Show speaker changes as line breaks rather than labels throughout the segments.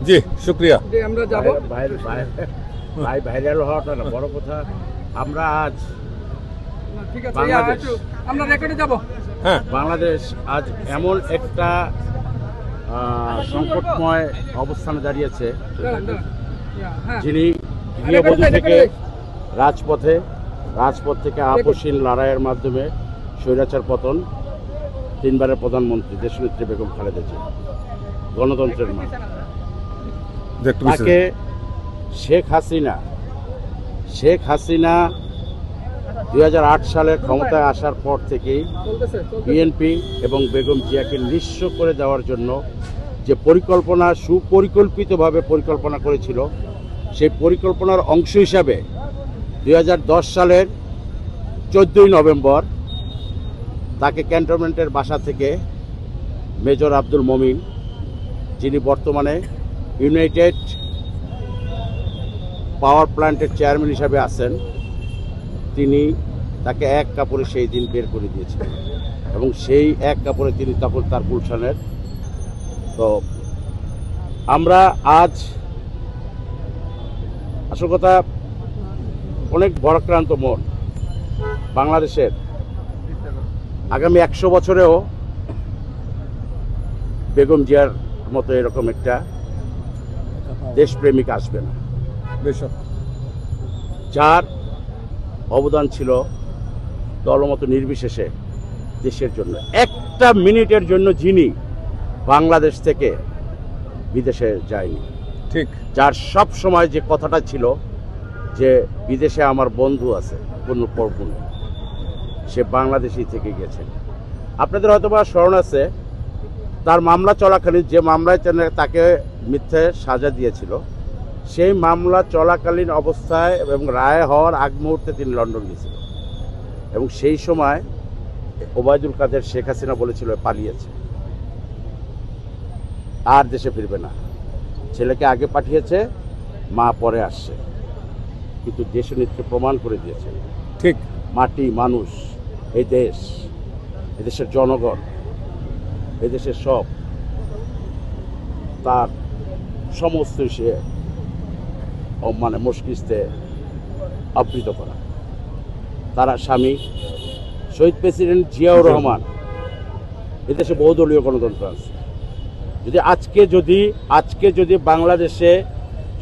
জি শুকরিয়া।
আমরা যাব
ভাই ভাইরাল হওয়াটা না বড় কথা। আমরা আজ
ঠিক আছে আমরা রেকর্ডে যাব।
হ্যাঁ,
বাংলাদেশ আজ এমন একটা সংকটময় অবস্থানে দাঁড়িয়েছে, যিনি গৃহবধূ থেকে রাজপথ থেকে আপসহীন লড়াইয়ের মাধ্যমে স্বৈরাচার পতন, 3 বারের প্রধানমন্ত্রী দেশনেত্রী বেগম খালেদা জিয়া, গণতন্ত্রের মা। তাকে শেখ হাসিনা 2008 সালে ক্ষমতায় আসার পর থেকেই বিএনপি এবং বেগম জিয়াকে নিঃস্ব করে দেওয়ার জন্য যে সুপরিকল্পিতভাবে পরিকল্পনা করেছিল, সেই পরিকল্পনার অংশ হিসাবে 2010 সালের 14ই নভেম্বর তাকে ক্যান্টনমেন্টের বাসা থেকে মেজর আব্দুল মমিন, যিনি বর্তমানে ইউনাইটেড পাওয়ার প্ল্যান্টের চেয়ারম্যান হিসাবে আছেন, তিনি তাকে এক কাপড়ে সেই দিন বের করে দিয়েছিলেন এবং সেই এক কাপড়ে তিনি তখন তার গুলশানের। তো আমরা আজ আসল কথা অনেক বড়াক্রান্ত মন বাংলাদেশের আগামী 100 বছরেও বেগম জিয়ার মতো এরকম একটা দেশপ্রেমিক আসবে না, যার অবদান ছিল দলমত নির্বিশেষে দেশের জন্য। একটা মিনিটের জন্য যিনি বাংলাদেশ থেকে বিদেশে যায়নি,
ঠিক,
যার সব সময় যে কথাটা ছিল যে বিদেশে আমার বন্ধু আছে, কোনো পর্ব নেই, সে বাংলাদেশেই থেকে গেছেন। আপনাদের হয়তো বা স্মরণ আছে, তার মামলা চলাকালীন, যে মামলায় তাকে মিথ্যে সাজা দিয়েছিল, সেই মামলা চলাকালীন অবস্থায় এবং রায় হওয়ার আগ মুহূর্তে তিনি লন্ডন গিয়েছিলেন এবং সেই সময় ওবায়দুল কাদের শেখ হাসিনা বলেছিল পালিয়েছে, আর দেশে ফিরবে না, ছেলেকে আগে পাঠিয়েছে, মা পরে আসছে। কিন্তু দেশনেত্রী প্রমাণ করে দিয়েছে,
ঠিক,
মাটি মানুষ, এই দেশ, এদেশের জনগণ, এদেশের সব, তার সমস্ত সে মানে মস্তিষ্কে আবৃত করা। তারা স্বামী শহীদ প্রেসিডেন্ট জিয়াউর রহমান, এদেশে বহুদলীয় গণতন্ত্র আছে। আজকে যদি বাংলাদেশে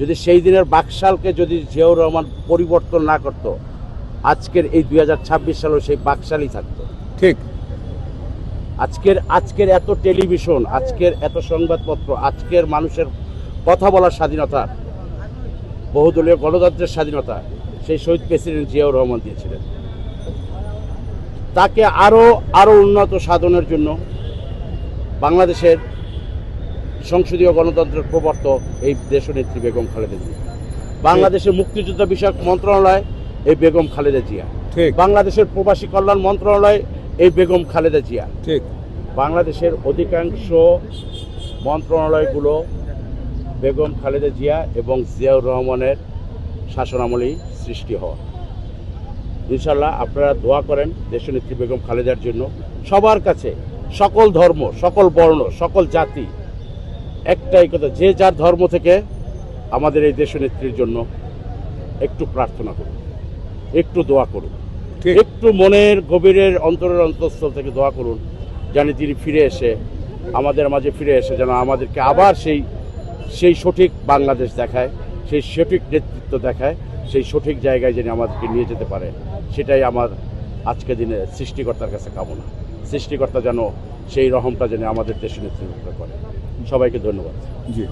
যদি সেই দিনের বাকশালকে যদি জিয়াউর রহমান পরিবর্তন না করত, আজকের এই 2026 সালেও সেই বাকশালই থাকতো।
ঠিক,
আজকের এত টেলিভিশন, আজকের এত সংবাদপত্র, আজকের মানুষের কথা বলার স্বাধীনতা, বহুদলীয় গণতন্ত্রের স্বাধীনতা সেই শহীদ প্রেসিডেন্ট জিয়াউর রহমান দিয়েছিলেন। তাকে আরো উন্নত সাধনের জন্য বাংলাদেশের সংসদীয় গণতন্ত্রের প্রবর্তক এই দেশনেত্রী বেগম খালেদা জিয়া। বাংলাদেশের মুক্তিযুদ্ধ বিষয়ক মন্ত্রণালয় এই বেগম খালেদা জিয়া।
ঠিক,
বাংলাদেশের প্রবাসী কল্যাণ মন্ত্রণালয় এই বেগম খালেদা জিয়া।
ঠিক,
বাংলাদেশের অধিকাংশ মন্ত্রণালয়গুলো বেগম খালেদা জিয়া এবং জিয়াউর রহমানের শাসনামলেই সৃষ্টি হওয়া। ইনশাল্লাহ আপনারা দোয়া করেন দেশনেত্রী বেগম খালেদার জন্য। সবার কাছে, সকল ধর্ম, সকল বর্ণ, সকল জাতি একটাই কথা, যে যার ধর্ম থেকে আমাদের এই দেশনেত্রীর জন্য একটু প্রার্থনা করুন, একটু দোয়া করুন, একটু মনের গভীরের অন্তরের অন্তঃস্থল থেকে দোয়া করুন, যেন তিনি ফিরে এসে আমাদের মাঝে ফিরে এসে যেন আমাদেরকে আবার সেই সঠিক বাংলাদেশ দেখায়, সেই সঠিক নেতৃত্ব দেখায়, সেই সঠিক জায়গায় যেন আমাদেরকে নিয়ে যেতে পারে। সেটাই আমার আজকে দিনে সৃষ্টিকর্তার কাছে কামনা। সৃষ্টিকর্তা যেন সেই রহমটা যেন আমাদের দেশে নেতৃত্ব করে। সবাইকে ধন্যবাদ।
জি।